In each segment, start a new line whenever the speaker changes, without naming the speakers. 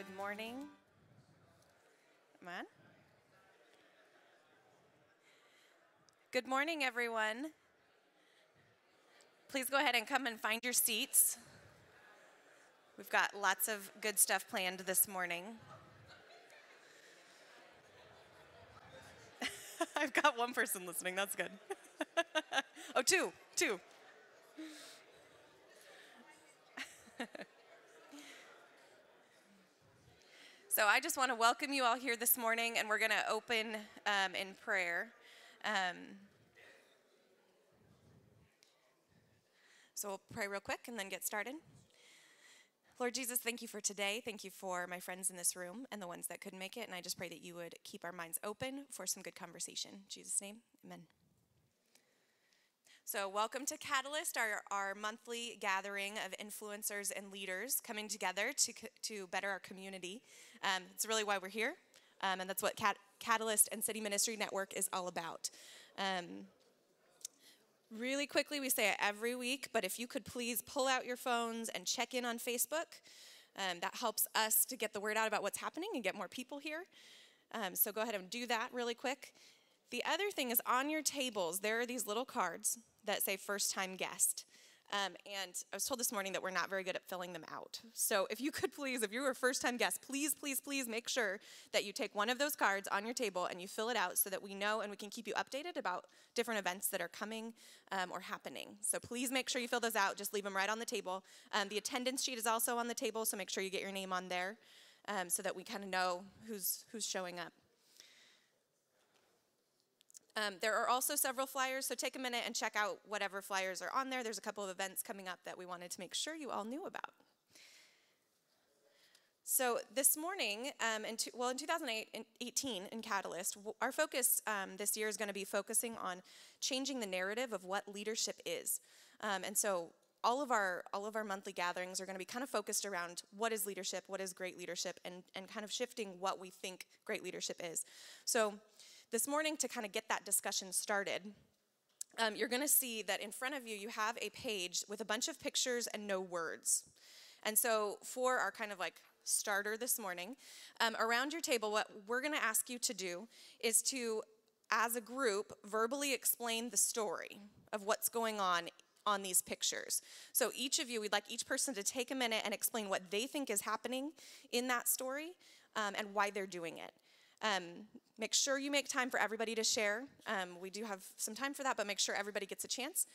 Good morning. Come on. Good morning, everyone. Please go ahead and come and find your seats. We've got lots of good stuff planned this morning. I've got one person listening. That's good. Oh, two. So I just want to welcome you all here this morning, and we're going to open in prayer. So we'll pray real quick and then get started. Lord Jesus, thank you for today. Thank you for my friends in this room and the ones that couldn't make it. And I just pray that you would keep our minds open for some good conversation. In Jesus' name, amen. So welcome to Catalyst, our monthly gathering of influencers and leaders coming together to better our community. It's really why we're here, and that's what Catalyst and City Ministry Network is all about. Really quickly, we say it every week, but if you could please pull out your phones and check in on Facebook, that helps us to get the word out about what's happening and get more people here. So go ahead and do that really quick. The other thing is on your tables, there are these little cards that say first-time guest. And I was told this morning that we're not very good at filling them out. So if you could please, if you're a first-time guest, please make sure that you take one of those cards on your table and you fill it out so that we know and we can keep you updated about different events that are coming or happening. So please make sure you fill those out. Just leave them right on the table. The attendance sheet is also on the table, so make sure you get your name on there so that we kind of know who's showing up. There are also several flyers, so take a minute and check out whatever flyers are on there. There's a couple of events coming up that we wanted to make sure you all knew about. So this morning, in 2018 in Catalyst, our focus this year is going to be focusing on changing the narrative of what leadership is. And so all of our monthly gatherings are going to be kind of focused around what is leadership, what is great leadership, and kind of shifting what we think great leadership is. So this morning, to kind of get that discussion started, you're going to see that in front of you, you have a page with a bunch of pictures and no words. And so for our kind of like starter this morning, around your table, what we're going to ask you to do is to, as a group, verbally explain the story of what's going on these pictures. So each of you, we'd like each person to take a minute and explain what they think is happening in that story and why they're doing it. Make sure you make time for everybody to share. We do have some time for that, but make sure everybody gets a chance.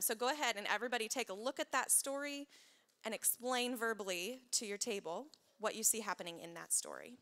So go ahead and everybody take a look at that story and explain verbally to your table what you see happening in that story.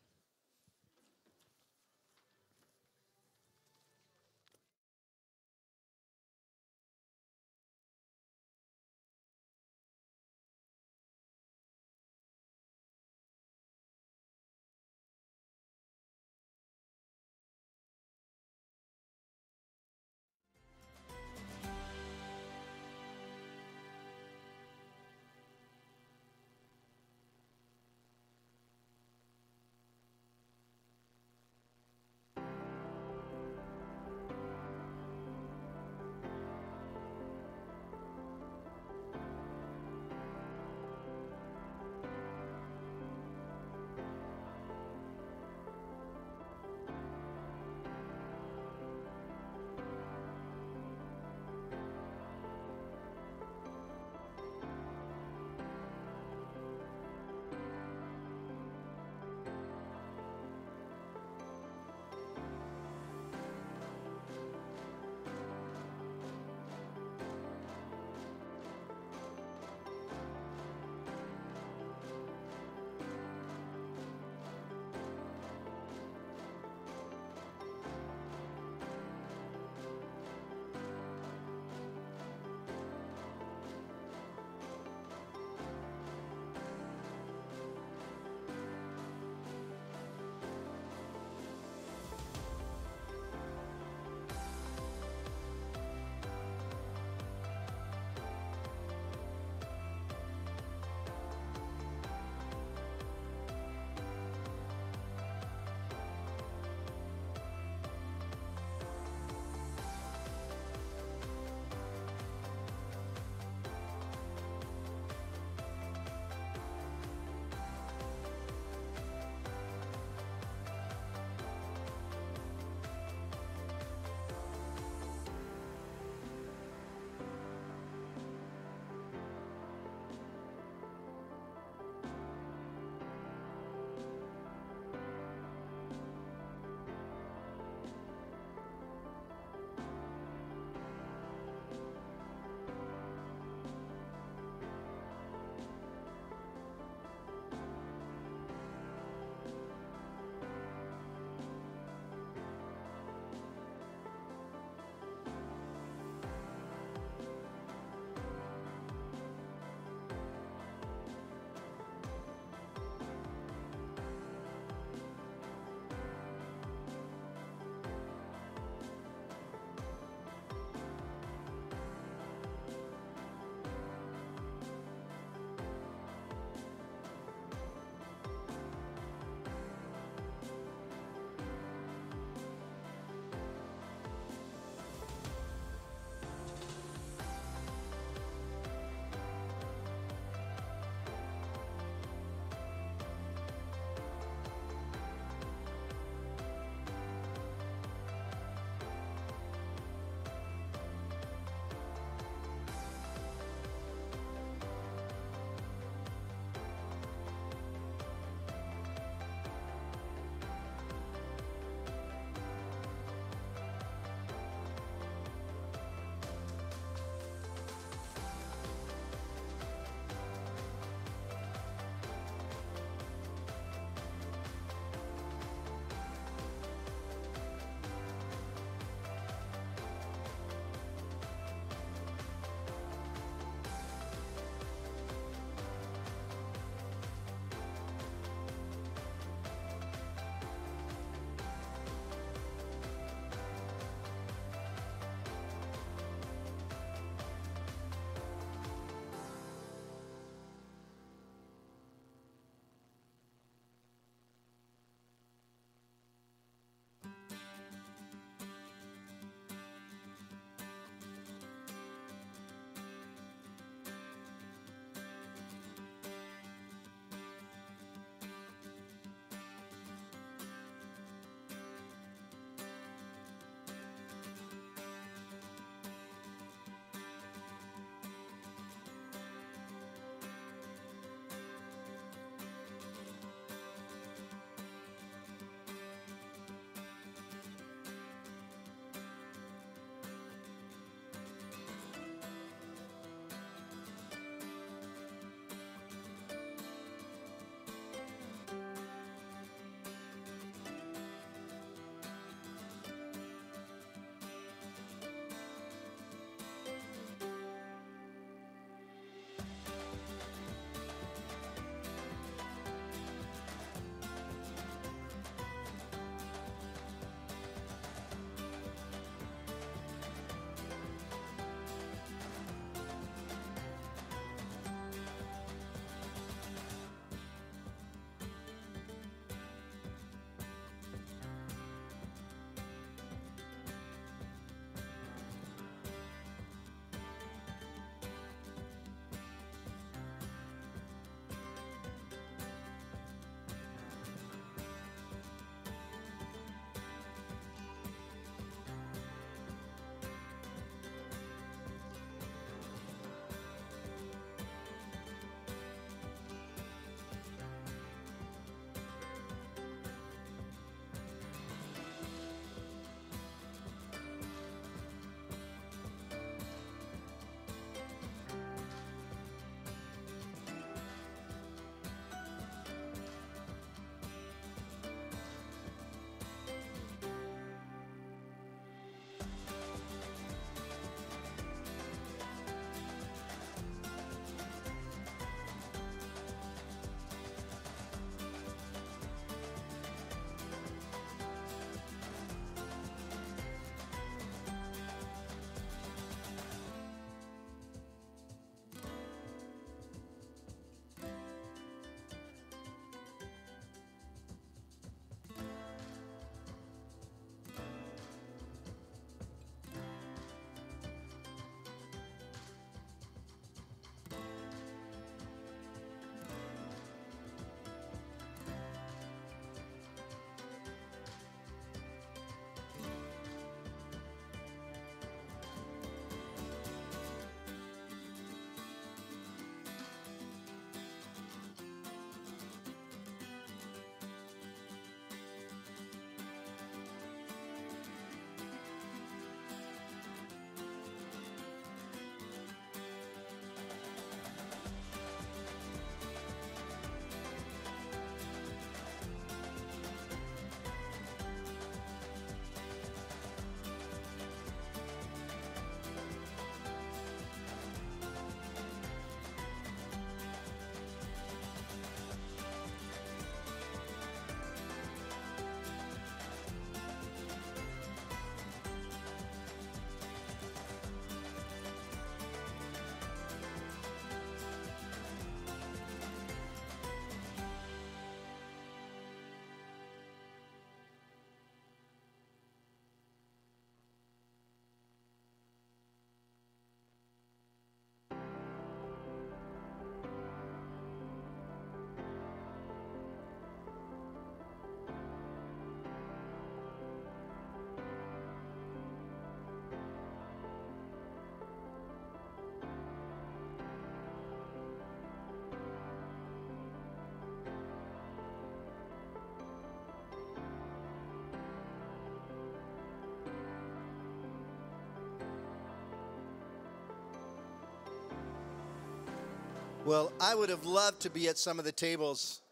Well, I would have loved to be at some of the tables.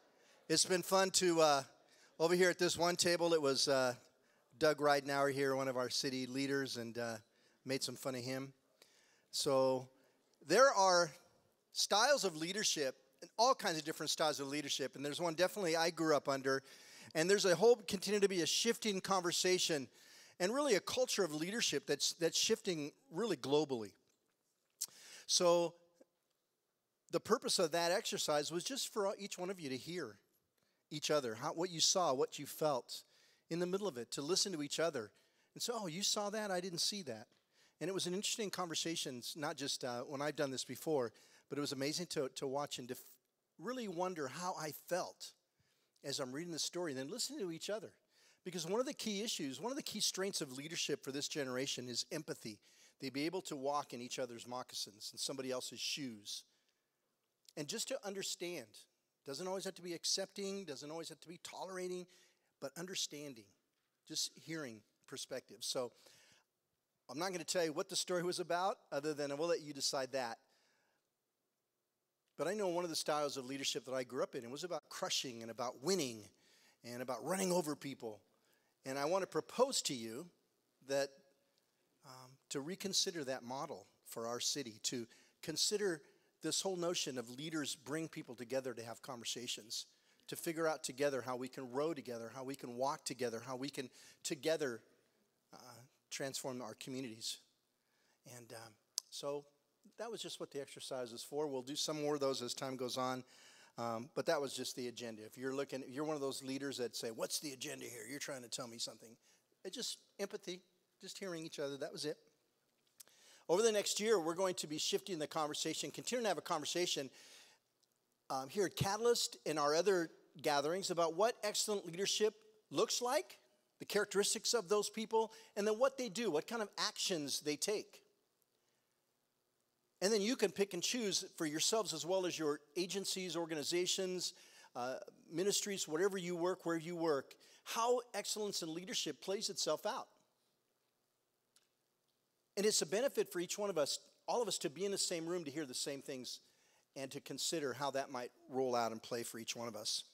It's been fun to, over here at this one table, it was Doug Ridenauer here, one of our city leaders, and made some fun of him. So there are styles of leadership, and all kinds of different styles of leadership, and there's one definitely I grew up under, and there's a whole, continue to be a shifting conversation, and really a culture of leadership that's shifting really globally. So the purpose of that exercise was just for each one of you to hear each other, what you saw, what you felt in the middle of it, to listen to each other and say, oh, you saw that? I didn't see that. And it was an interesting conversation, not just when I've done this before, but it was amazing to watch and to really wonder how I felt as I'm reading the story and then listening to each other. Because one of the key issues, one of the key strengths of leadership for this generation is empathy. They'd be able to walk in each other's moccasins and somebody else's shoes. And just to understand, doesn't always have to be accepting, doesn't always have to be tolerating, but understanding, just hearing perspective. So I'm not going to tell you what the story was about, other than I will let you decide that. But I know one of the styles of leadership that I grew up in, it was about crushing and about winning and about running over people. And I want to propose to you that to reconsider that model for our city, to consider this whole notion of leaders bring people together to have conversations, to figure out together how we can row together, how we can walk together, how we can together transform our communities. And so that was just what the exercise is for. We'll do some more of those as time goes on, but that was just the agenda. If you're one of those leaders that say, what's the agenda here? You're trying to tell me something. It's just empathy, just hearing each other. That was it. Over the next year, we're going to be shifting the conversation, continuing to have a conversation here at Catalyst and our other gatherings about what excellent leadership looks like, the characteristics of those people, and then what they do, what kind of actions they take. And then you can pick and choose for yourselves as well as your agencies, organizations, ministries, wherever you work, where you work, how excellence in leadership plays itself out. And it's a benefit for each one of us, all of us, to be in the same room to hear the same things and to consider how that might roll out and play for each one of us.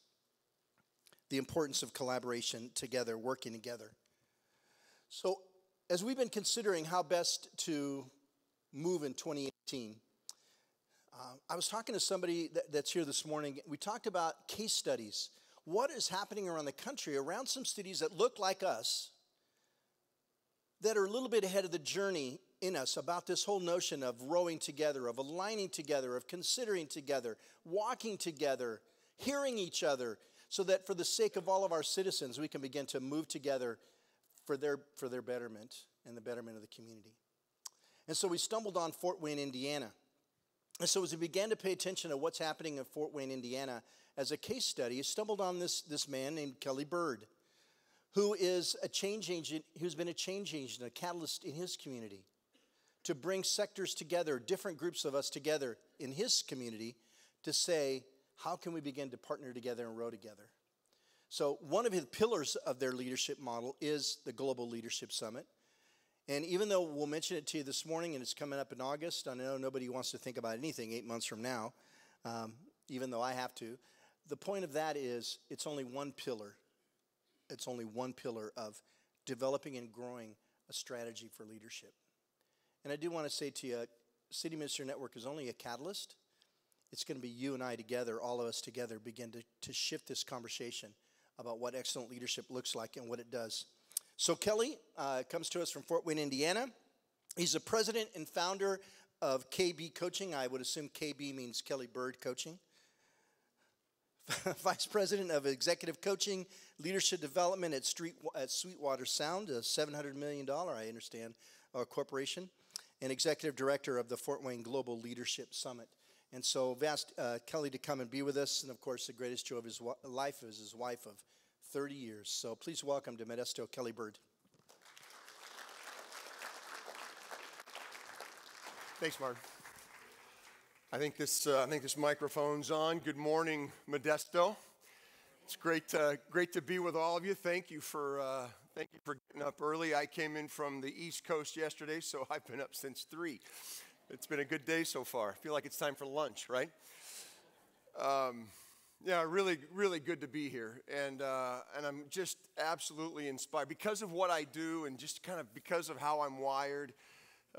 The importance of collaboration together, working together. So as we've been considering how best to move in 2018, I was talking to somebody that's here this morning. We talked about case studies. What is happening around the country, around some cities that look like us, that are a little bit ahead of the journey in us about this whole notion of rowing together, of aligning together, of considering together, walking together, hearing each other, so that for the sake of all of our citizens, we can begin to move together for their betterment and the betterment of the community. And so we stumbled on Fort Wayne, Indiana. And so as we began to pay attention to what's happening in Fort Wayne, Indiana, as a case study, I stumbled on this man named Kelly Byrd, who is a change agent, who's been a change agent, a catalyst in his community, to bring sectors together, different groups of us together in his community, to say, how can we begin to partner together and row together? So one of his pillars of their leadership model is the Global Leadership Summit. And even though we'll mention it to you this morning and it's coming up in August, I know nobody wants to think about anything 8 months from now, even though I have to. The point of that is it's only one pillar. It's only one pillar of developing and growing a strategy for leadership. And I do want to say to you, City Minister Network is only a catalyst. It's going to be you and I together, all of us together, begin to shift this conversation about what excellent leadership looks like and what it does. So Kelly comes to us from Fort Wayne, Indiana. He's the president and founder of KB Coaching. I would assume KB means Kelly Byrd Coaching. Vice President of Executive Coaching, Leadership Development at Sweetwater Sound, a $700 million, I understand, corporation, and Executive Director of the Fort Wayne Global Leadership Summit. And so I've asked Kelly to come and be with us, and of course the greatest joy of his life is his wife of 30 years. So please welcome to Modesto, Kelly Byrd.
Thanks, Mark. I think this microphone's on. Good morning, Modesto. It's great to be with all of you. Thank you for getting up early. I came in from the East Coast yesterday, so I've been up since 3. It's been a good day so far. I feel like it's time for lunch, right? Yeah, really, really good to be here, and I'm just absolutely inspired because of what I do, and just kind of because of how I'm wired.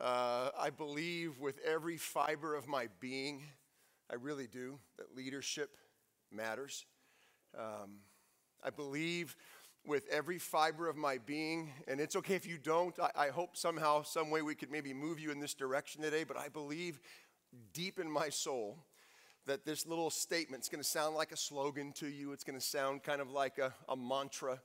I believe with every fiber of my being, I really do, that leadership matters. I believe with every fiber of my being, and it's okay if you don't. I hope somehow, some way we could maybe move you in this direction today, but I believe deep in my soul that this little statement's going to sound like a slogan to you. It's going to sound kind of like a mantra.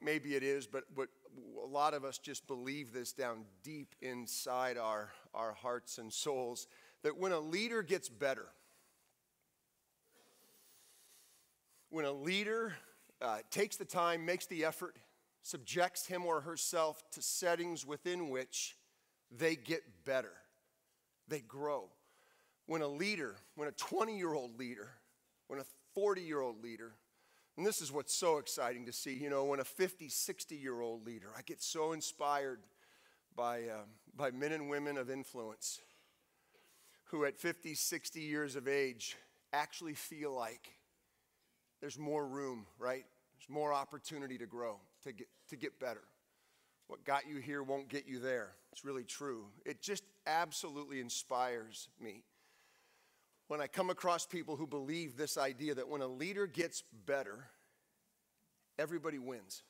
Maybe it is, but a lot of us just believe this down deep inside our hearts and souls, that when a leader gets better, when a leader takes the time, makes the effort, subjects him or herself to settings within which they get better, they grow. When a leader, when a 20-year-old leader, when a 40-year-old leader, and this is what's so exciting to see, when a 50, 60-year-old leader, I get so inspired by men and women of influence who at 50, 60 years of age actually feel like there's more room, right? There's more opportunity to grow, to get better. What got you here won't get you there. It's really true. It just absolutely inspires me when I come across people who believe this idea that when a leader gets better, everybody wins.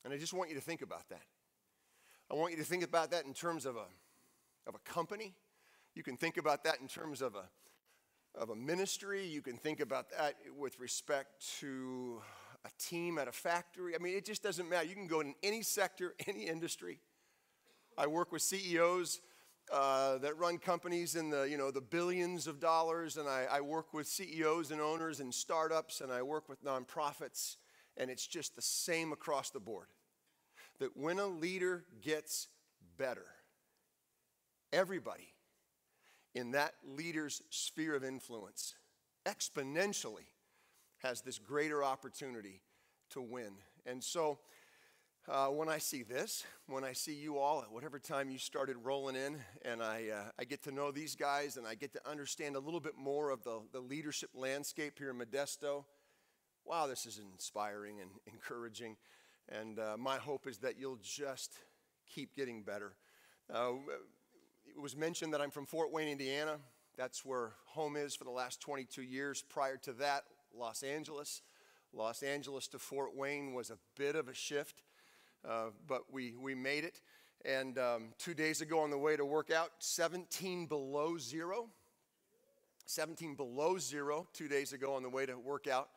And I just want you to think about that. I want you to think about that in terms of a company. You can think about that in terms of a ministry. You can think about that with respect to a team at a factory. I mean, it just doesn't matter. You can go in any sector, any industry. I work with CEOs that run companies in the billions of dollars, and I work with CEOs and owners and startups, and I work with nonprofits, and it's just the same across the board. That when a leader gets better, everybody in that leader's sphere of influence exponentially has this greater opportunity to win. And so when I see this, when I see you all at whatever time you started rolling in, and I get to know these guys, and I get to understand a little bit more of the leadership landscape here in Modesto, wow, this is inspiring and encouraging. And my hope is that you'll just keep getting better. It was mentioned that I'm from Fort Wayne, Indiana. That's where home is for the last 22 years. Prior to that, Los Angeles. Los Angeles to Fort Wayne was a bit of a shift. But we made it, and 2 days ago on the way to work out, 17 below zero. 17 below zero 2 days ago on the way to work out.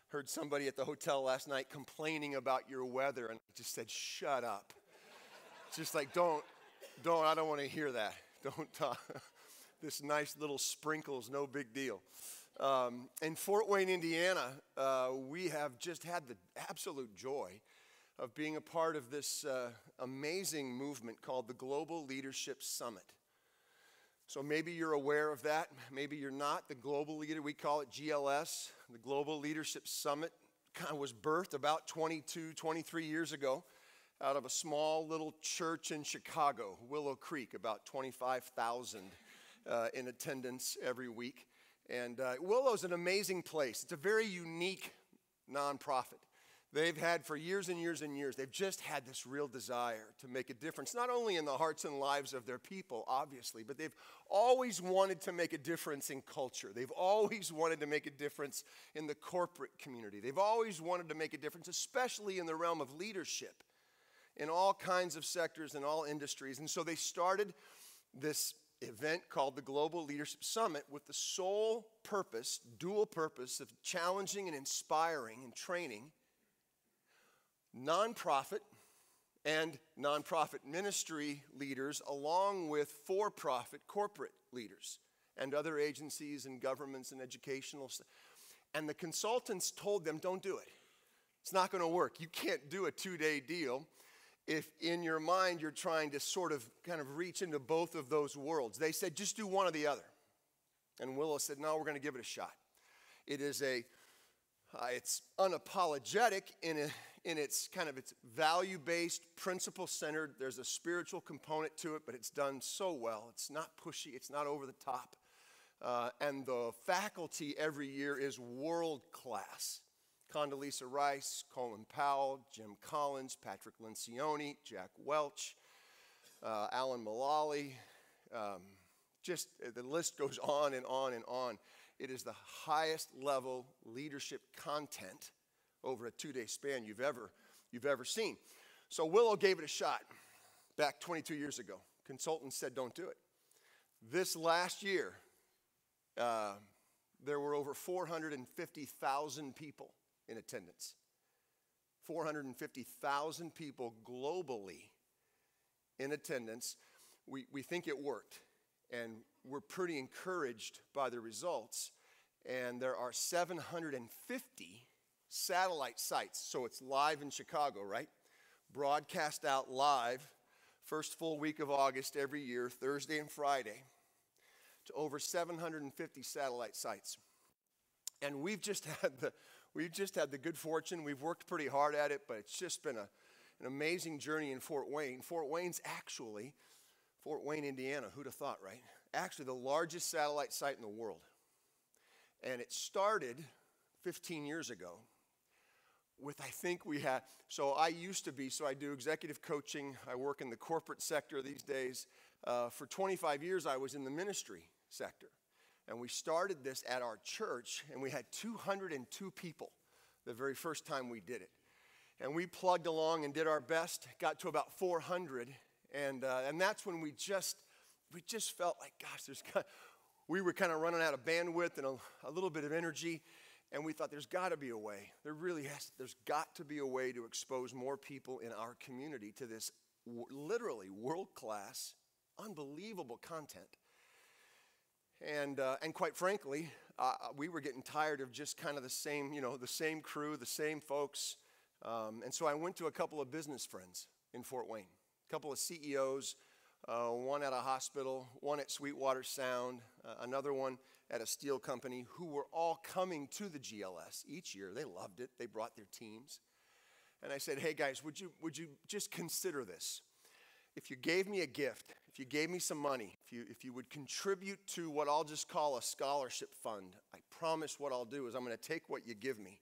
Heard somebody at the hotel last night complaining about your weather, and I just said, shut up. Just like, I don't want to hear that. Don't talk. This nice little sprinkles, no big deal. In Fort Wayne, Indiana, we have just had the absolute joy of being a part of this amazing movement called the Global Leadership Summit. So maybe you're aware of that, maybe you're not. The Global Leader, we call it GLS, the Global Leadership Summit, kind of was birthed about 22, 23 years ago out of a small little church in Chicago, Willow Creek, about 25,000 in attendance every week. And Willow's an amazing place. It's a very unique nonprofit. They've had for years and years and years, they've just had this real desire to make a difference, not only in the hearts and lives of their people, obviously, but they've always wanted to make a difference in culture. They've always wanted to make a difference in the corporate community. They've always wanted to make a difference, especially in the realm of leadership, in all kinds of sectors and all industries. And so they started this event called the Global Leadership Summit with the sole purpose, dual purpose of challenging and inspiring and training nonprofit and nonprofit ministry leaders, along with for-profit corporate leaders and other agencies and governments and educational. And the consultants told them, don't do it. It's not going to work. You can't do a 2-day deal if in your mind you're trying to sort of kind of reach into both of those worlds. They said, just do one or the other. And Willow said, no, we're going to give it a shot. It is it's unapologetic in its kind of its value-based, principle-centered. There's a spiritual component to it, but it's done so well. It's not pushy. It's not over the top. and the faculty every year is world class. Condoleezza Rice, Colin Powell, Jim Collins, Patrick Lencioni, Jack Welch, Alan Mullally. Just the list goes on and on and on. It is the highest level leadership content over a 2-day span you've ever seen. So Willow gave it a shot back 22 years ago. Consultants said don't do it. This last year, there were over 450,000 people in attendance. 450,000 people globally in attendance. We think it worked, and we're pretty encouraged by the results. And there are 750 satellite sites, so it's live in Chicago, right? Broadcast out live, first full week of August every year, Thursday and Friday, to over 750 satellite sites. And we've just had the good fortune. We've worked pretty hard at it, but it's just been an amazing journey in Fort Wayne. Fort Wayne's actually Fort Wayne, Indiana. Who'd have thought, right? Actually, the largest satellite site in the world. And it started 15 years ago with, so I do executive coaching. I work in the corporate sector these days. For 25 years, I was in the ministry sector. And we started this at our church, and we had 202 people the very first time we did it. And we plugged along and did our best, got to about 400, and that's when we just felt like, gosh, we were kind of running out of bandwidth and a little bit of energy, and we thought there's got to be a way. There's got to be a way to expose more people in our community to this literally world-class, unbelievable content. And quite frankly, we were getting tired of just kind of the same crew, the same folks. And so I went to a couple of business friends in Fort Wayne, a couple of CEOs, one at a hospital, one at Sweetwater Sound, another one at a steel company, who were all coming to the GLS each year. They loved it. They brought their teams. And I said, hey guys, would you just consider this? If you gave me a gift, if you gave me some money, if you would contribute to what I'll just call a scholarship fund, I promise what I'll do is I'm going to take what you give me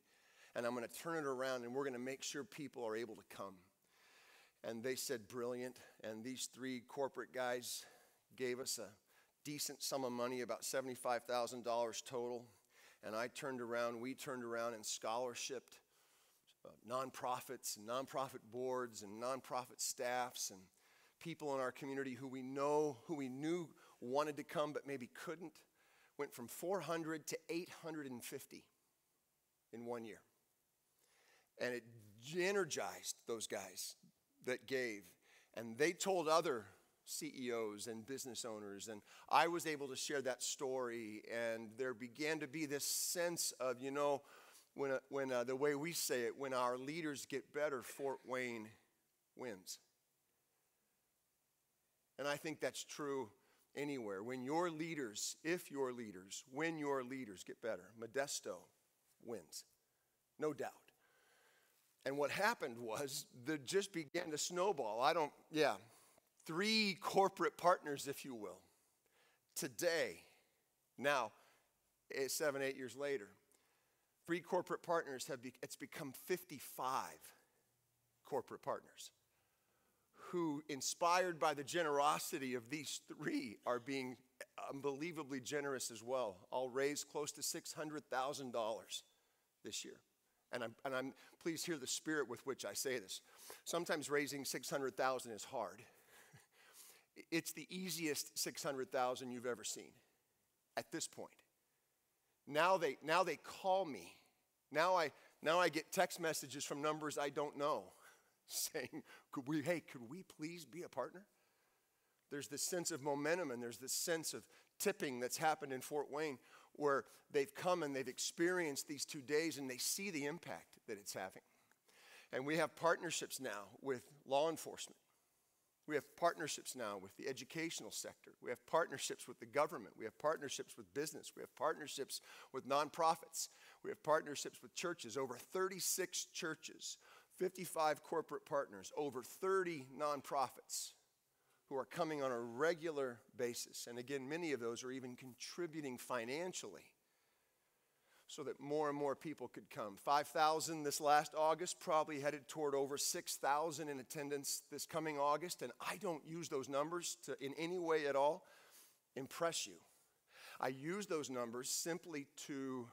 and I'm going to turn it around, and we're going to make sure people are able to come. And they said, brilliant. And these 3 corporate guys gave us a decent sum of money, about $75,000 total. And we turned around and scholarshiped nonprofits and nonprofit boards and nonprofit staffs and people in our community who we knew wanted to come but maybe couldn't. Went from 400 to 850 in 1 year. And it energized those guys that gave. And they told other CEOs and business owners. And I was able to share that story. And there began to be this sense of, when the way we say it, when our leaders get better, Fort Wayne wins. And I think that's true anywhere. When your leaders get better, Modesto wins. No doubt. And what happened was, that just began to snowball. 3 corporate partners, if you will. Today, now, 7, 8 years later, 3 corporate partners it's become 55 corporate partners who, inspired by the generosity of these 3, are being unbelievably generous as well. I'll raise close to $600,000 this year. And I'm please hear the spirit with which I say this. Sometimes raising $600,000 is hard. It's the easiest $600,000 you've ever seen at this point. Now they call me. Now I get text messages from numbers I don't know saying, could we please be a partner? There's this sense of momentum, and there's this sense of tipping that's happened in Fort Wayne, where they've come and they've experienced these 2 days and they see the impact that it's having. And we have partnerships now with law enforcement. We have partnerships now with the educational sector. We have partnerships with the government. We have partnerships with business. We have partnerships with nonprofits. We have partnerships with churches, over 36 churches, 55 corporate partners, over 30 nonprofits who are coming on a regular basis. And again, many of those are even contributing financially so that more and more people could come. 5,000 this last August, probably headed toward over 6,000 in attendance this coming August. And I don't use those numbers to, in any way at all, impress you. I use those numbers simply to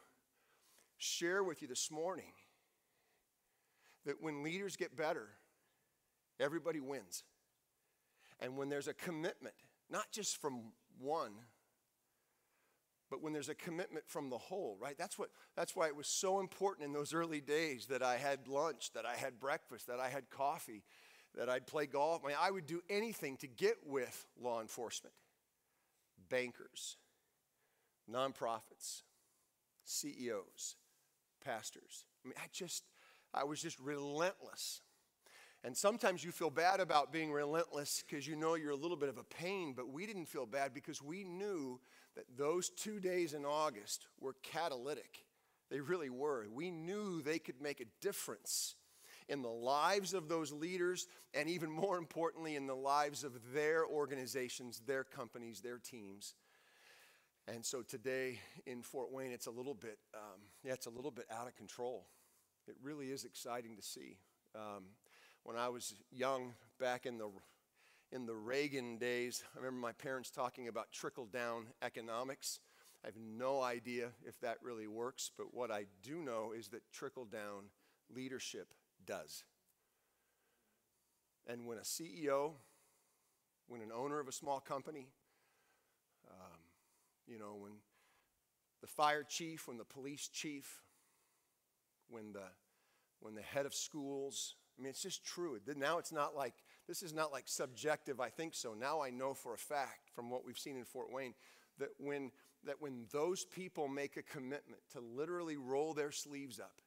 share with you this morning that when leaders get better, everybody wins. And when there's a commitment, not just from one, but when there's a commitment from the whole, right? That's why it was so important in those early days that I had lunch, that I had breakfast, that I had coffee, that I'd play golf. I mean, I would do anything to get with law enforcement, bankers, nonprofits, CEOs, pastors. I mean, I was just relentless. And sometimes you feel bad about being relentless because you know you're a little bit of a pain, but we didn't feel bad because we knew that those 2 days in August were catalytic. They really were. We knew they could make a difference in the lives of those leaders and even more importantly in the lives of their organizations, their companies, their teams. And so today in Fort Wayne, it's a little bit out of control. It really is exciting to see. When I was young, back in the Reagan days, I remember my parents talking about trickle-down economics. I have no idea if that really works, but what I do know is that trickle-down leadership does. And when a CEO, when an owner of a small company, when the fire chief, when the police chief, when the head of schools, I mean, it's just true. Now this is not like subjective, I think so. Now I know for a fact from what we've seen in Fort Wayne that when those people make a commitment to literally roll their sleeves up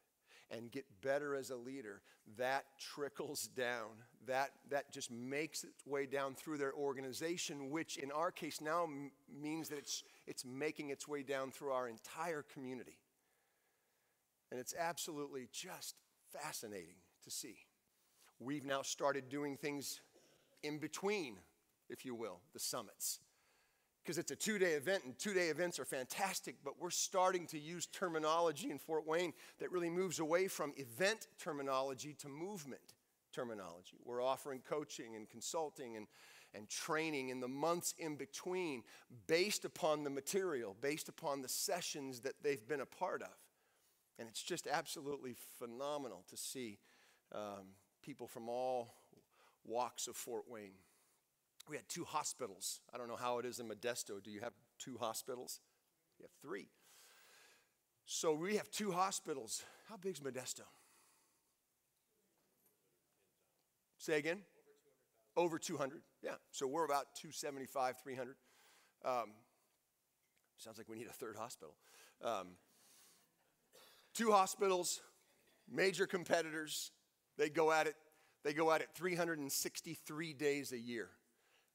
and get better as a leader, that trickles down. That just makes its way down through their organization, which in our case now means that it's making its way down through our entire community. And it's absolutely just fascinating to see. We've now started doing things in between, if you will, the summits. Because it's a 2-day event, and 2-day events are fantastic, but we're starting to use terminology in Fort Wayne that really moves away from event terminology to movement terminology. We're offering coaching and consulting and training in the months in between based upon the material, based upon the sessions that they've been a part of. And it's just absolutely phenomenal to see people from all walks of Fort Wayne. We had 2 hospitals. I don't know how it is in Modesto. Do you have 2 hospitals? You have 3. So we have 2 hospitals. How big's Modesto? Say again? Over 200. Yeah. So we're about 275, 300. Sounds like we need a 3rd hospital. 2 hospitals, major competitors. They go at it 363 days a year.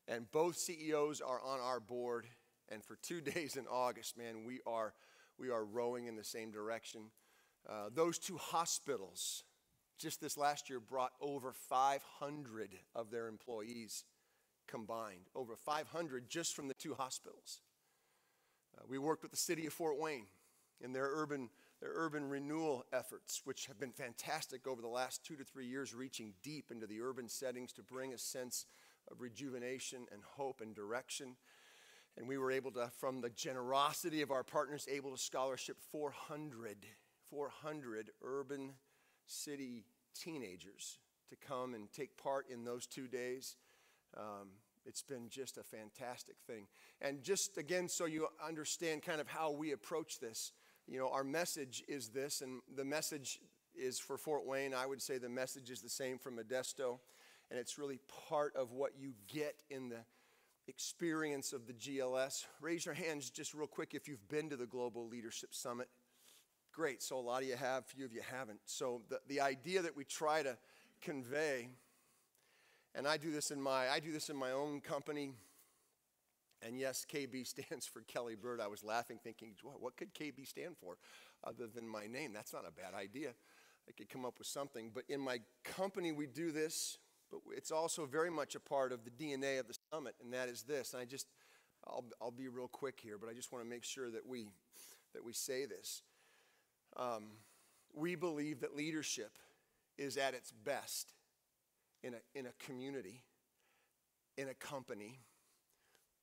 And both CEOs are on our board. And for 2 days in August, man, we are rowing in the same direction. Those 2 hospitals, just this last year, brought over 500 of their employees combined. Over 500 just from the 2 hospitals. We worked with the city of Fort Wayne in their urban renewal efforts, which have been fantastic over the last 2 to 3 years, reaching deep into the urban settings to bring a sense of rejuvenation and hope and direction. And we were able to, from the generosity of our partners, able to scholarship 400 urban city teenagers to come and take part in those 2 days. It's been just a fantastic thing. And just again, so you understand kind of how we approach this, our message is this, and the message is for Fort Wayne. I would say the message is the same for Modesto, and it's really part of what you get in the experience of the GLS. Raise your hands just real quick if you've been to the Global Leadership Summit. Great, so a lot of you have, a few of you haven't. So the idea that we try to convey, and I do this in my own company, and yes, KB stands for Kelly Byrd. I was laughing thinking, what could KB stand for other than my name? That's not a bad idea. I could come up with something. But in my company, we do this. but it's also very much a part of the DNA of the summit, and that is this. And I'll be real quick here, but I just want to make sure that we say this. We believe that leadership is at its best in a community, in a company,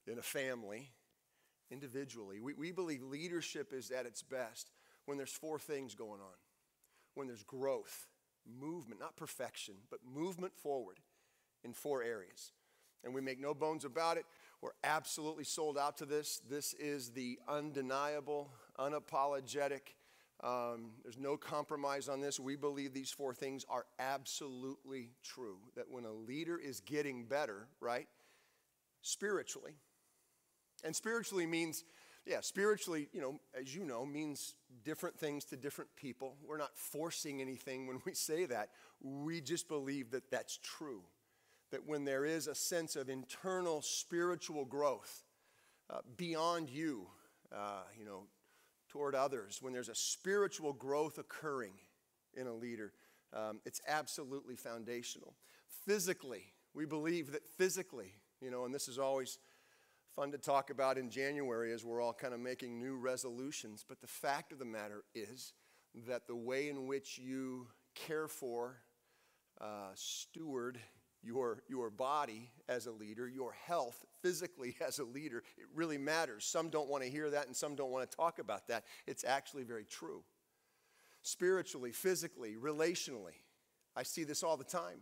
in a family, individually. We believe leadership is at its best when there's four things going on. When there's growth, movement, not perfection, but movement forward in four areas. And we make no bones about it. We're absolutely sold out to this. This is the undeniable, unapologetic. There's no compromise on this. We believe these four things are absolutely true. That when a leader is getting better, right, spiritually, and spiritually means, spiritually, as you know, means different things to different people. We're not forcing anything when we say that. We just believe that that's true. That when there is a sense of internal spiritual growth beyond you, toward others, when there's a spiritual growth occurring in a leader, it's absolutely foundational. Physically, we believe that physically, and this is always fun to talk about in January as we're all kind of making new resolutions, but the fact of the matter is that the way in which you care for, steward your body as a leader, your health physically as a leader, it really matters. Some don't want to hear that and some don't want to talk about that. It's actually very true. Spiritually, physically, relationally. I see this all the time.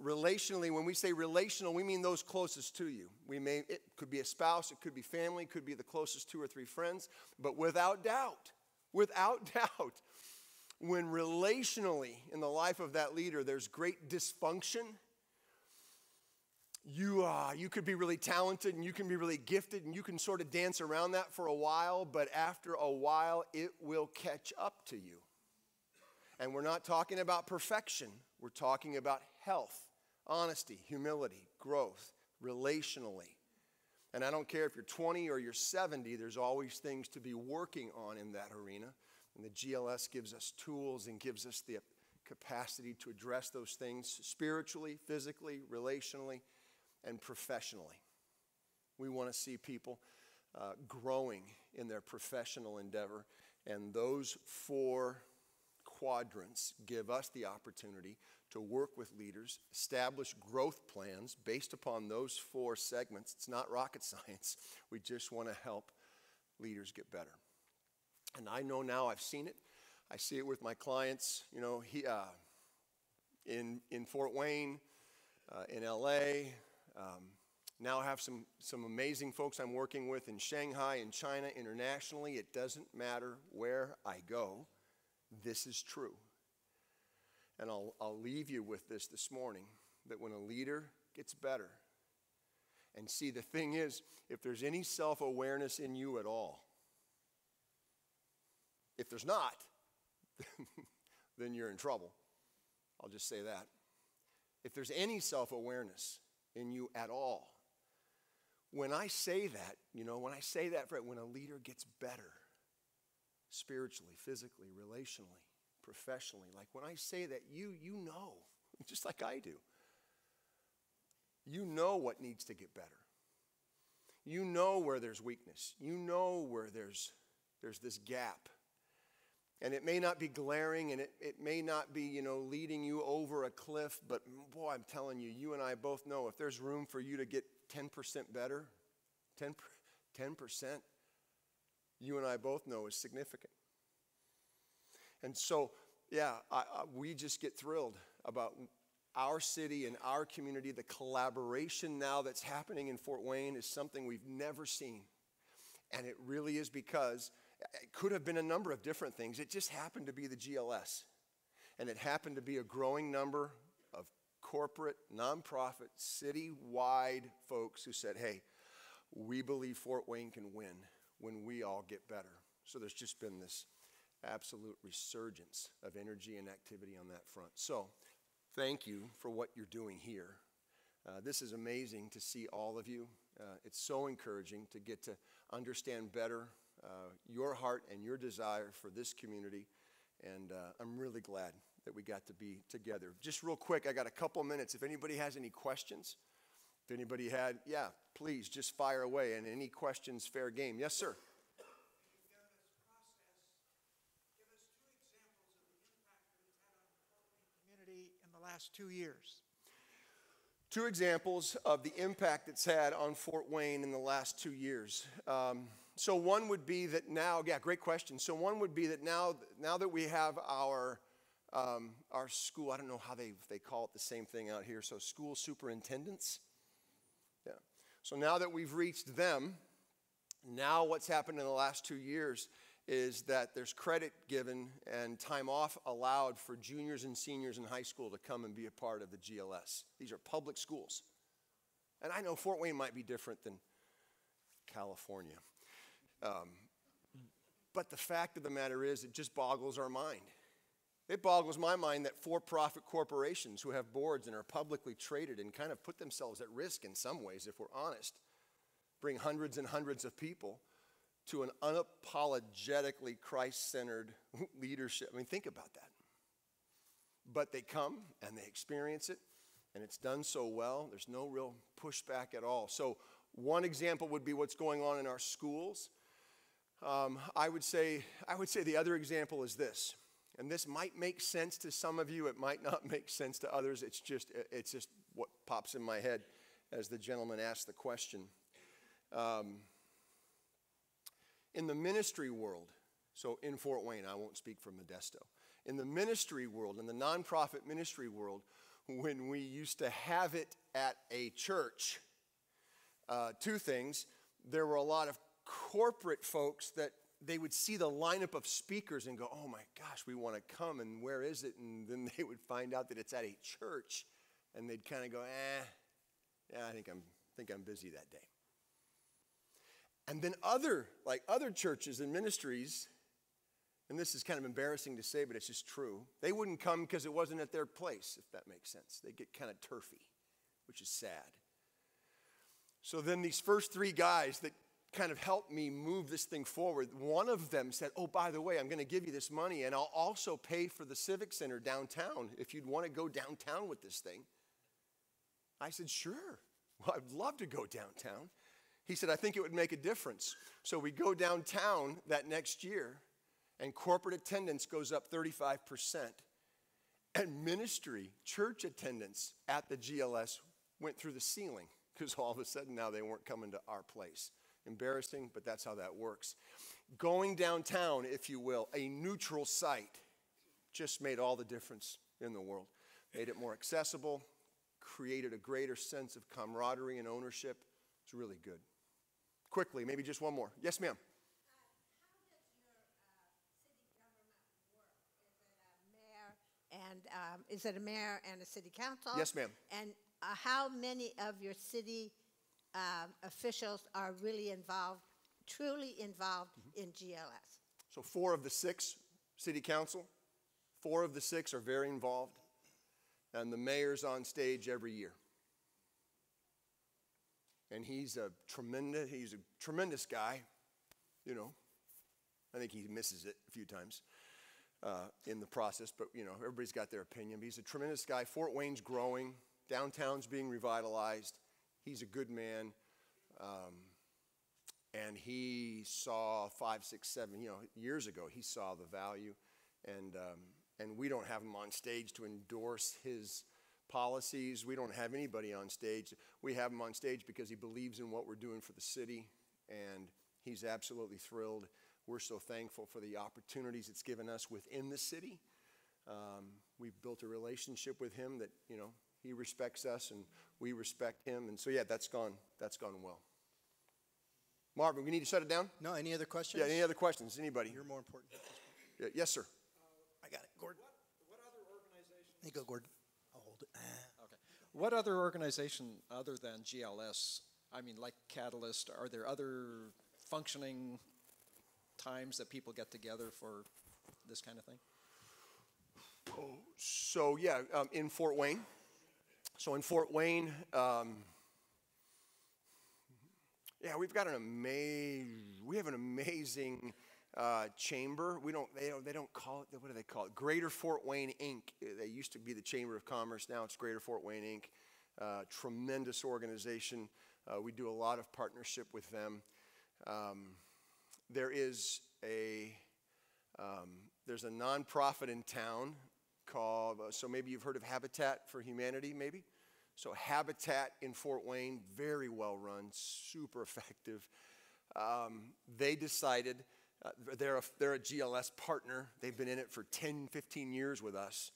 Relationally, when we say relational, we mean those closest to you. It could be a spouse, it could be family, it could be the closest 2 or 3 friends, but without doubt, when relationally in the life of that leader there's great dysfunction, you could be really talented and you can be really gifted and you can sort of dance around that for a while, but after a while it will catch up to you. And we're not talking about perfection. We're talking about health, honesty, humility, growth, relationally. And I don't care if you're 20 or you're 70, there's always things to be working on in that arena. And the GLS gives us tools and gives us the capacity to address those things spiritually, physically, relationally, and professionally. We want to see people growing in their professional endeavor. And those 4 quadrants give us the opportunity to work with leaders, establish growth plans based upon those 4 segments. It's not rocket science. We just want to help leaders get better. And I know now, I've seen it. I see it with my clients, in Fort Wayne, in LA. Now I have some amazing folks I'm working with in Shanghai, in China, internationally. It doesn't matter where I go. This is true. And I'll leave you with this morning, that when a leader gets better, and see, the thing is, if there's any self-awareness in you at all, if there's not, then you're in trouble. I'll just say that. If there's any self-awareness in you at all, when I say that, when a leader gets better, spiritually, physically, relationally, professionally, like when I say that, you know, just like I do, you know what needs to get better. You know where there's weakness. You know where there's this gap. And it may not be glaring, and it may not be, leading you over a cliff, but boy, I'm telling you, you and I both know if there's room for you to get 10% better, 10%, you and I both know is significant. And so, we just get thrilled about our city and our community. The collaboration now that's happening in Fort Wayne is something we've never seen. And it really is because it could have been a number of different things. It just happened to be the GLS. And it happened to be a growing number of corporate, nonprofit, citywide folks who said, hey, we believe Fort Wayne can win when we all get better. So there's just been this absolute resurgence of energy and activity on that front. So thank you for what you're doing here. This is amazing to see all of you. It's so encouraging to get to understand better your heart and your desire for this community. And I'm really glad that we got to be together. Just real quick, I got a couple minutes. If anybody has any questions, if anybody had, yeah, please just fire away. And any questions, fair game. Yes, sir.
In the last 2 years.
2 examples of the impact it's had on Fort Wayne in the last 2 years. So one would be that now, yeah, great question. So one would be that now that we have our school, I don't know how they call it the same thing out here, so school superintendents. Yeah. So now that we've reached them, now what's happened in the last 2 years is that there's credit given and time off allowed for juniors and seniors in high school to come and be a part of the GLS. These are public schools. And I know Fort Wayne might be different than California. But the fact of the matter is, it just boggles our mind. It boggles my mind that for-profit corporations who have boards and are publicly traded and kind of put themselves at risk in some ways, if we're honest, bring hundreds and hundreds of people to an unapologetically Christ-centered leadership. I mean, think about that. But they come and they experience it, and it's done so well. There's no real pushback at all. So one example would be what's going on in our schools. I would say the other example is this, and this might make sense to some of you. It might not make sense to others. It's just what pops in my head as the gentleman asked the question. In the ministry world, so in Fort Wayne, I won't speak for Modesto. In the ministry world, in the nonprofit ministry world, when we used to have it at a church, 2 things. There were a lot of corporate folks that they would see the lineup of speakers and go, oh my gosh, we want to come, and where is it? And then they would find out that it's at a church, and they'd kind of go, yeah, I think I'm busy that day. And then other churches and ministries, and this is kind of embarrassing to say, but it's just true, they wouldn't come because it wasn't at their place, if that makes sense. They get kind of turfy, which is sad. So then these first 3 guys that kind of helped me move this thing forward, one of them said, oh, by the way, I'm going to give you this money, and I'll also pay for the Civic Center downtown if you'd want to go downtown with this thing. I said, sure. Well, I'd love to go downtown. He said, I think it would make a difference. So we go downtown that next year, and corporate attendance goes up 35%. And ministry, church attendance at the GLS went through the ceiling because all of a sudden now they weren't coming to our place. Embarrassing, but that's how that works. Going downtown, if you will, a neutral site, just made all the difference in the world. Made it more accessible, created a greater sense of camaraderie and ownership. It's really good. Quickly, maybe just one more. Yes, ma'am.
Is it a mayor and a city council?
Yes, ma'am.
And how many of your city officials are really involved, truly involved in GLS?
So 4 of the 6 city council, 4 of the 6 are very involved, and the mayor's on stage every year. And he's a tremendous guy, you know. I think he misses it a few times in the process, but, you know, everybody's got their opinion. But he's a tremendous guy. Fort Wayne's growing. Downtown's being revitalized. He's a good man. And he saw 5, 6, 7, years ago, he saw the value. And we don't have him on stage to endorse his policies. We don't have anybody on stage. We have him on stage because he believes in what we're doing for the city, and he's absolutely thrilled. We're so thankful for the opportunities it's given us within the city. We've built a relationship with him that, he respects us and we respect him. And so, yeah, that's gone well. Marvin, we need to shut it down?
No, any other questions?
Yeah, any other questions? Anybody?
You're more important.
Yeah, yes, sir.
I got it. Gordon.
What other organization?
There you go, Gordon. I'll hold it.
Okay. What other organization other than GLS, I mean, like Catalyst, are there other functioning times that people get together for this kind of thing?
So, yeah, in Fort Wayne. So in Fort Wayne, we have an amazing chamber. They don't call it, what do they call it? Greater Fort Wayne, Inc. They used to be the Chamber of Commerce. Now it's Greater Fort Wayne, Inc. Tremendous organization. We do a lot of partnership with them. There's a nonprofit in town called, so maybe you've heard of Habitat for Humanity, maybe? So Habitat in Fort Wayne, very well run, super effective. They decided, they're a GLS partner. They've been in it for 10, 15 years with us,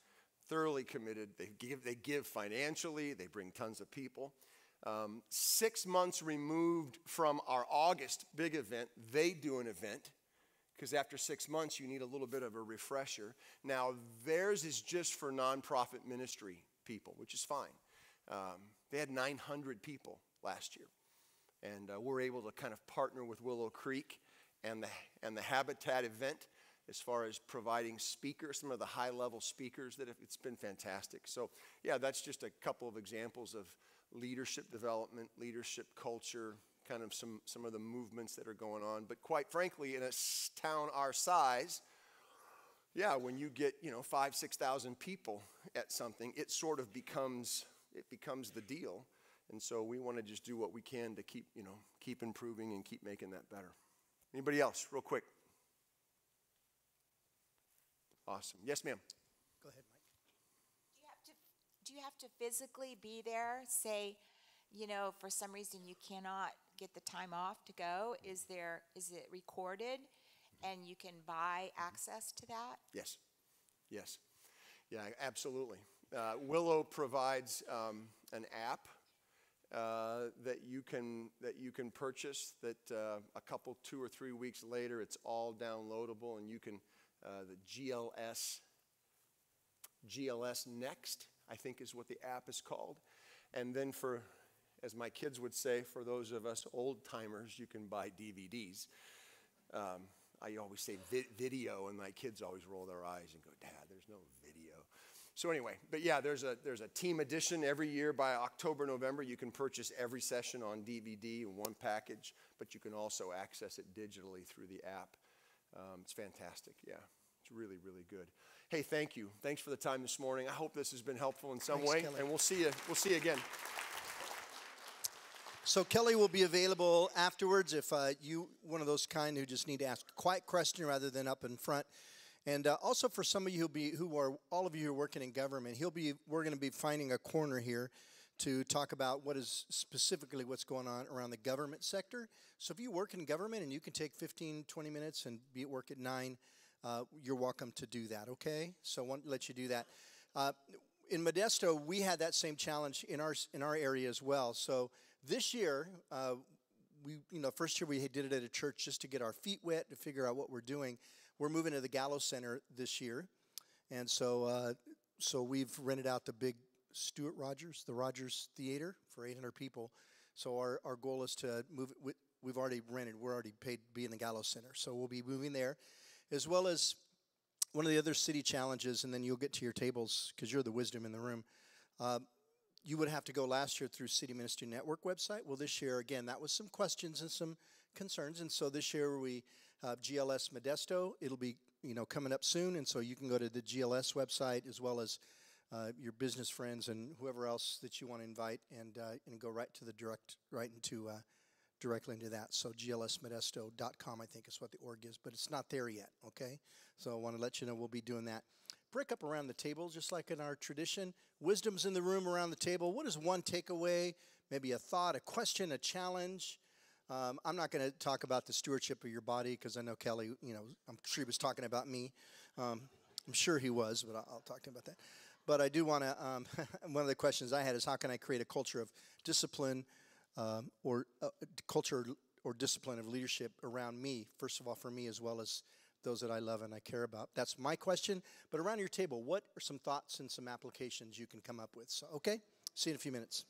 thoroughly committed. They give financially, they bring tons of people. 6 months removed from our August big event, they do an event, because after 6 months, you need a little bit of a refresher. Now, theirs is just for nonprofit ministry people, which is fine. They had 900 people last year. And we're able to kind of partner with Willow Creek and the Habitat event as far as providing speakers, some of the high-level speakers it's been fantastic. So, yeah, that's just a couple of examples of leadership development, leadership culture, kind of some of the movements that are going on. But quite frankly, in a town our size, yeah, when you get 5,000, 6,000 people at something, it sort of becomes the deal. And so we want to just do what we can to keep improving and keep making that better. Anybody else, real quick? Awesome. Yes, ma'am.
Go ahead, Mike.
Do you have to physically be there? Say, for some reason you cannot get the time off to go. Is it recorded, and you can buy access to that?
Yes. Yeah, absolutely. Willow provides an app that you can purchase. That a couple, 2 or 3 weeks later, it's all downloadable, and you can the GLS Next, I think, is what the app is called. And then as my kids would say, for those of us old timers, you can buy DVDs. I always say video, and my kids always roll their eyes and go, "Dad, there's no video." So anyway, but yeah, there's a team edition every year. By October, November, you can purchase every session on DVD in one package, but you can also access it digitally through the app. It's fantastic, yeah. It's really, really good. Hey, thank you. Thanks for the time this morning. I hope this has been helpful in some way,
Kelly.
and we'll see you again.
So Kelly will be available afterwards if you one of those kind who just need to ask a quiet question rather than up in front. And also for some of you all of you who are working in government, we're going to be finding a corner here to talk about specifically what's going on around the government sector. So if you work in government and you can take 15, 20 minutes and be at work at 9, you're welcome to do that, okay? So I want to let you do that. In Modesto, we had that same challenge in our area as well. So this year, first year we did it at a church just to get our feet wet, to figure out what we're doing. We're moving to the Gallo Center this year. And so we've rented out the big the Rogers Theater for 800 people. So our goal is to move it. We're already paid to be in the Gallo Center. So we'll be moving there, as well as one of the other city challenges, and then you'll get to your tables because you're the wisdom in the room. You would have to go last year through City Ministry Network website. Well, this year, again, that was some questions and some concerns. And so this year we have GLS Modesto. It'll be coming up soon. And so you can go to the GLS website as well as your business friends and whoever else that you want to invite and go directly into that. So glsmodesto.com, I think is what the org is, but it's not there yet, okay? So I want to let you know we'll be doing that. Break up around the table, just like in our tradition. Wisdom's in the room around the table. What is one takeaway, maybe a thought, a question, a challenge? I'm not going to talk about the stewardship of your body because I know Kelly, I'm sure he was talking about me. I'm sure he was, but I'll talk to him about that. But I do want to, one of the questions I had is how can I create a culture of discipline or culture or discipline of leadership around me, first of all for me as well as those that I love and I care about. That's my question. But around your table, what are some thoughts and some applications you can come up with? So, okay, see you in a few minutes.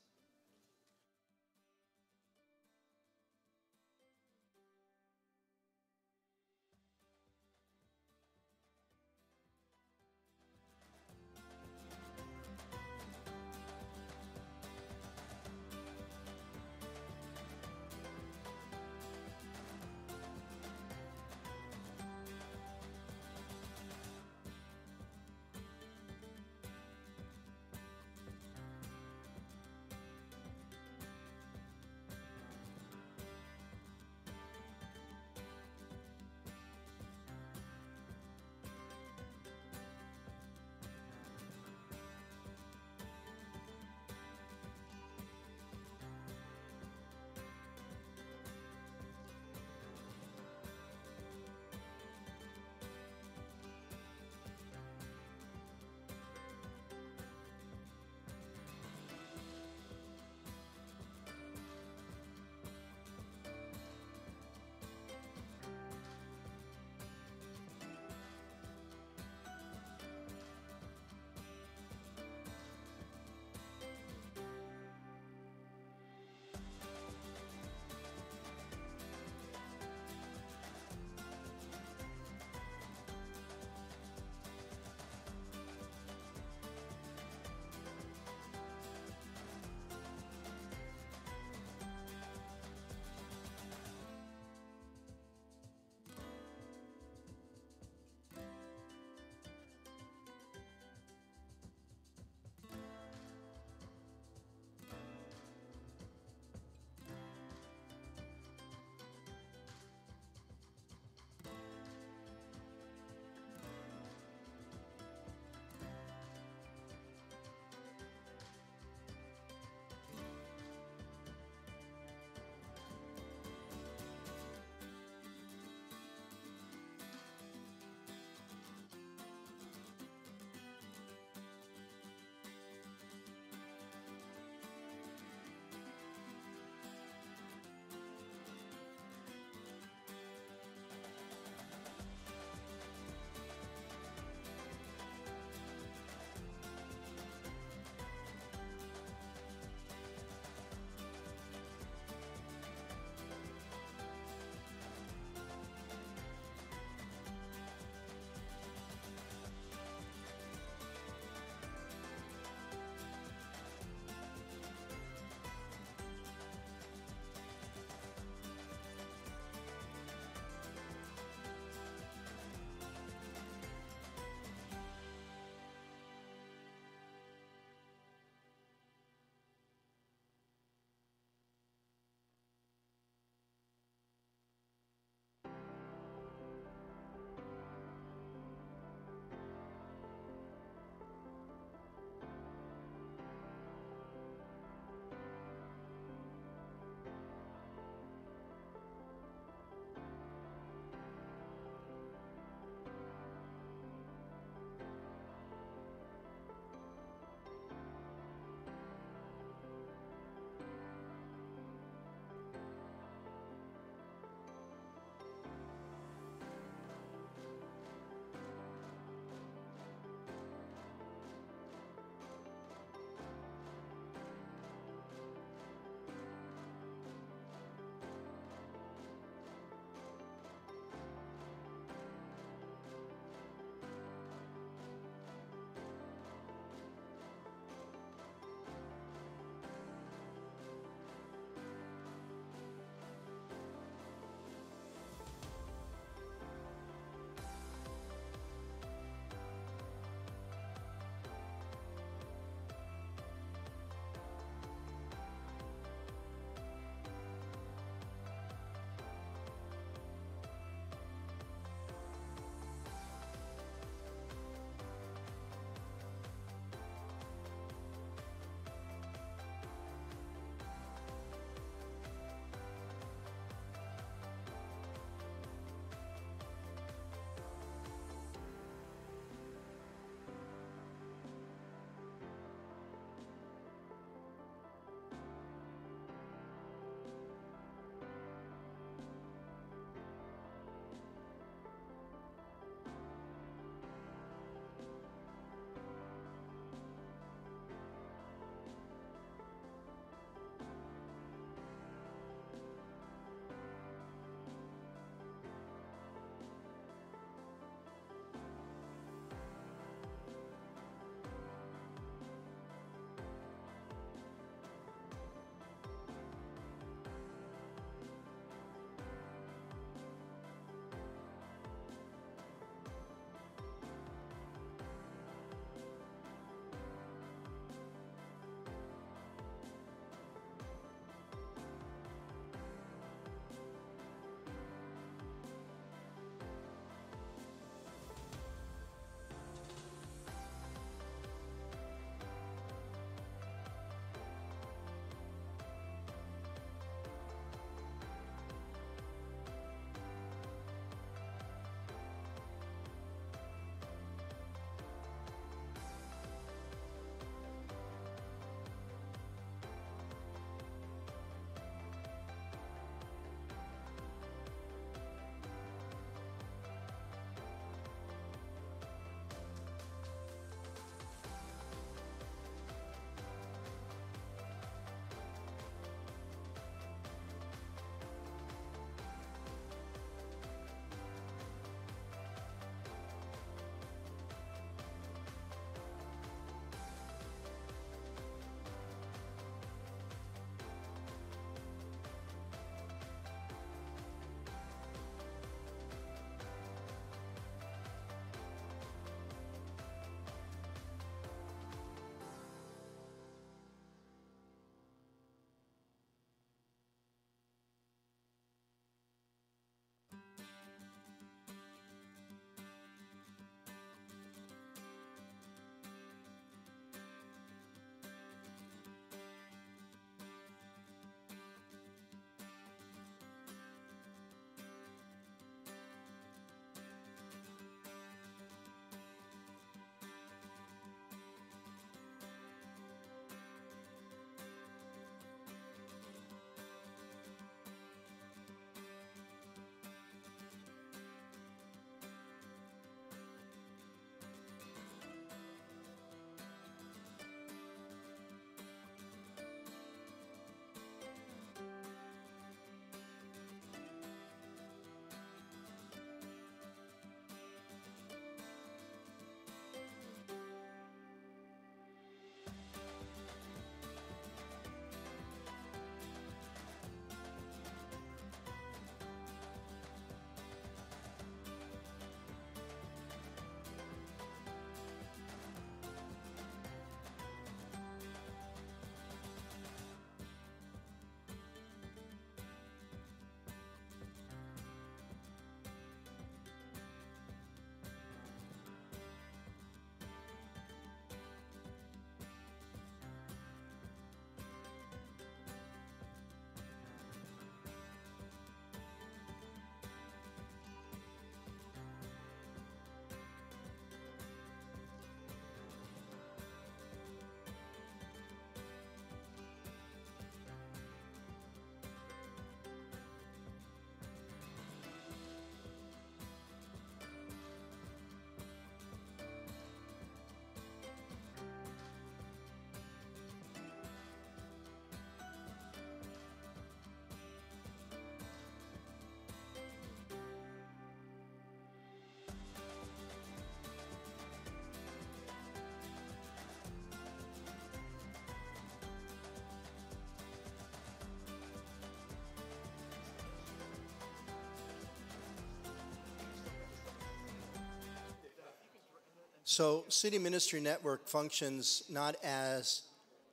So, City Ministry Network functions not as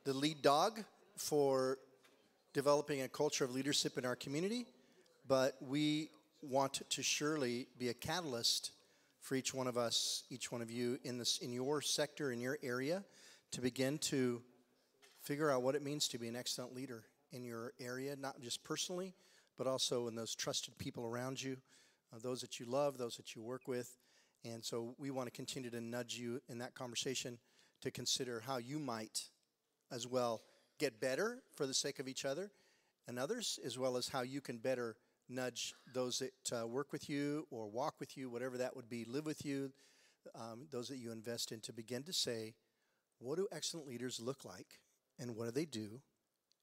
the lead dog for developing a culture of leadership in our community, but we want to surely be a catalyst for each one of us, each one of you in your sector, in your area, to begin to figure out what it means to be an excellent leader in your area, not just personally, but also in those trusted people around you, those that you love, those that you work with. And so we want to continue to nudge you in that conversation to consider how you might as well get better for the sake of each other and others, as well as how you can better nudge those that work with you or walk with you, whatever that would be, live with you, those that you invest in, to begin to say, what do excellent leaders look like and what do they do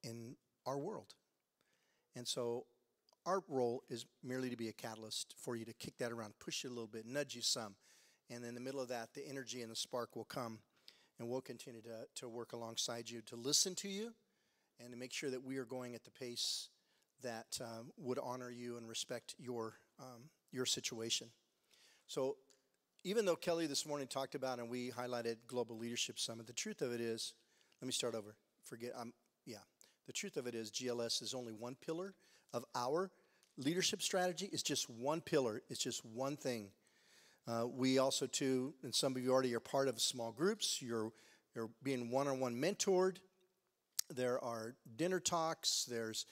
in our world? And so our role is merely to be a catalyst for you to kick that around, push you a little bit, nudge you some. And in the middle of that, the energy and the spark will come, and we'll continue to work alongside you, to listen to you, and to make sure that we are going at the pace that would honor you and respect your situation. So even though Kelly this morning talked about and we highlighted Global Leadership Summit, the truth of it is, let me start over. The truth of it is GLS is only one pillar of our leadership strategy. It's just one pillar. It's just one thing. We also, too, and some of you already are part of small groups. You're being one-on-one mentored. There are dinner talks. There's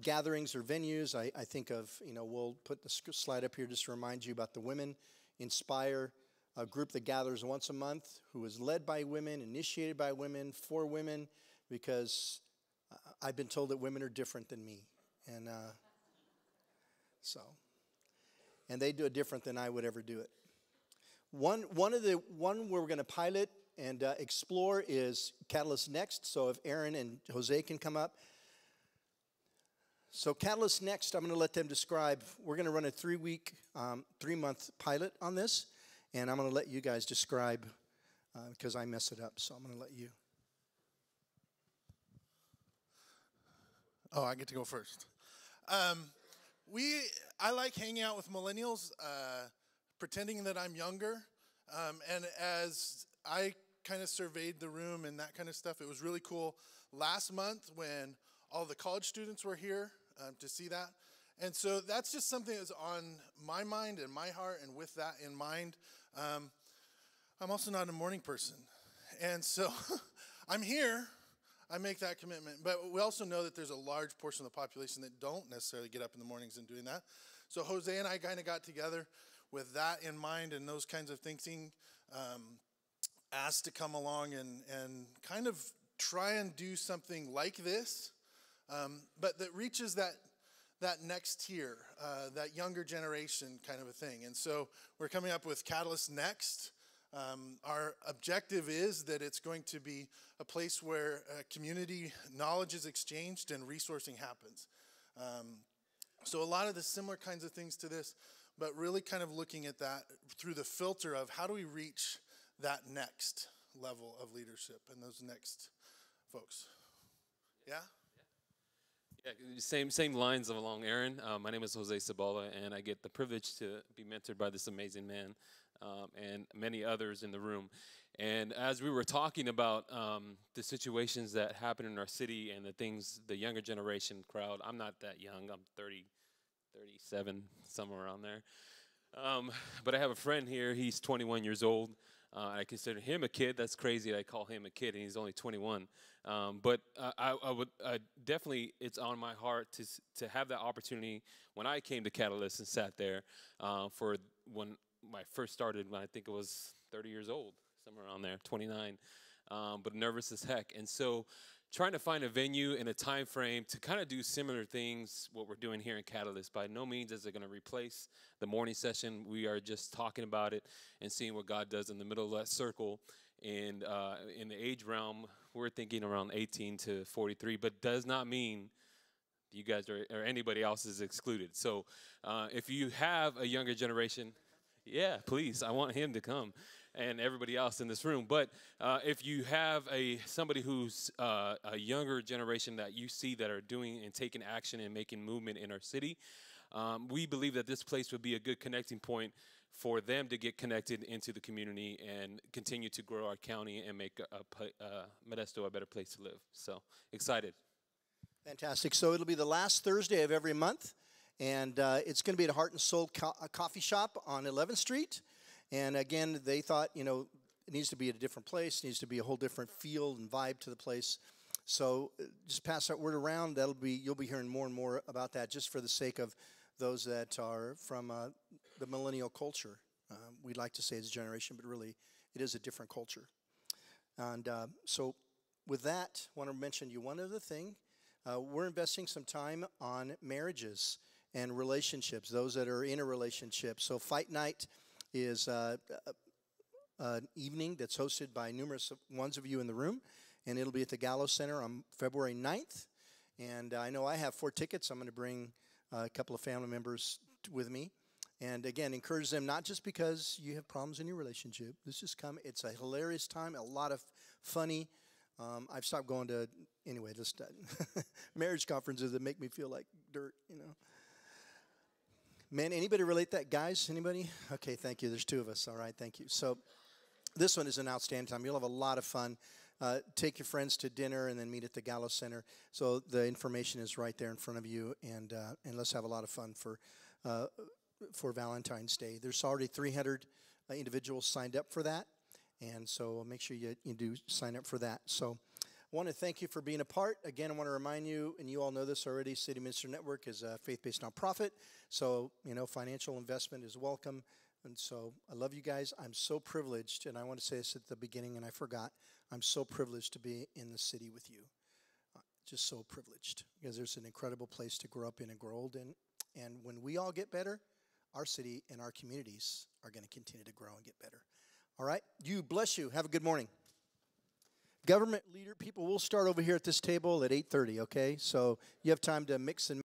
gatherings or venues. I think of, we'll put the slide up here just to remind you about the Women Inspire, a group that gathers once a month, who is led by women, initiated by women, for women, because I've been told that women are different than me. And and they do it different than I would ever do it. One where we're going to pilot and explore is Catalyst Next. So if Aaron and Jose can come up. So Catalyst Next, I'm going to let them describe. We're going to run a 3-month pilot on this, and I'm going to let you guys describe because I mess it up. So I'm going to let you.
Oh, I get to go first. I like hanging out with millennials, pretending that I'm younger. And as I kind of surveyed the room and that kind of stuff, it was really cool last month when all the college students were here to see that. And so that's just something that's on my mind and my heart. And with that in mind, I'm also not a morning person. And so I'm here. I make that commitment. But we also know that there's a large portion of the population that don't necessarily get up in the mornings and doing that. So Jose and I kind of got together with that in mind and those kinds of thinking, asked to come along and kind of try and do something like this, but that reaches that next tier, that younger generation kind of a thing. And so we're coming up with Catalyst Next. Our objective is that it's going to be a place where community knowledge is exchanged and resourcing happens. So a lot of the similar kinds of things to this, but really kind of looking at that through the filter of how do we reach that next level of leadership and those next folks. Yeah?
Yeah, same lines along Aaron. My name is Jose Sabala, and I get the privilege to be mentored by this amazing man and many others in the room. And as we were talking about the situations that happen in our city and the things, the younger generation crowd, I'm not that young. I'm 30, 37, somewhere around there. But I have a friend here. He's 21 years old. I consider him a kid. That's crazy. I call him a kid, and he's only 21. But I would definitely, it's on my heart to have that opportunity when I came to Catalyst and sat there for when I first started, when I think it was 30 years old, somewhere around there, 29, but nervous as heck. And so trying to find a venue and a time frame to kind of do similar things, what we're doing here in Catalyst. By no means is it going to replace the morning session. We are just talking about it and seeing what God does in the middle of that circle. And in the age realm, we're thinking around 18 to 43, but does not mean you guys or anybody else is excluded. So if you have a younger generation, yeah, please, I want him to come and everybody else in this room. But if you have somebody who's a younger generation that you see that are doing and taking action and making movement in our city, we believe that this place would be a good connecting point for them to get connected into the community and continue to grow our county and make Modesto a better place to live. So excited.
Fantastic. So it'll be the last Thursday of every month, and it's going to be at Heart and Soul Coffee Shop on 11th Street. And again, they thought, you know, it needs to be at a different place, needs to be a whole different feel and vibe to the place. So just pass that word around. You'll be hearing more and more about that, just for the sake of those that are from the millennial culture. We'd like to say it's a generation, but really it is a different culture. And so with that, I want to mention you one other thing. We're investing some time on marriages and relationships, those that are in a relationship. So Fight Night is an evening that's hosted by numerous ones of you in the room, and it'll be at the Gallo Center on February 9th. And I know I have 4 tickets. I'm going to bring a couple of family members with me. And again, encourage them, not just because you have problems in your relationship. Let's just come. It's a hilarious time, a lot of funny. I've stopped going to, anyway, just marriage conferences that make me feel like dirt, you know. Man, anybody relate that? Guys, anybody? Okay, thank you. There's 2 of us. All right, thank you. So this one is an outstanding time. You'll have a lot of fun. Take your friends to dinner and then meet at the Gallo Center. So the information is right there in front of you, and let's have a lot of fun for Valentine's Day. There's already 300 individuals signed up for that, and so make sure you do sign up for that. So I want to thank you for being a part. Again, I want to remind you, and you all know this already, City Minister Network is a faith-based nonprofit, so financial investment is welcome. And so I love you guys. I'm so privileged, and I want to say this at the beginning, and I forgot. I'm so privileged to be in the city with you. Just so privileged, because there's an incredible place to grow up in and grow old in. And when we all get better, our city and our communities are going to continue to grow and get better. All right? You, bless you. Have a good morning. Government leader people, we'll start over here at this table at 8:30, okay? So you have time to mix and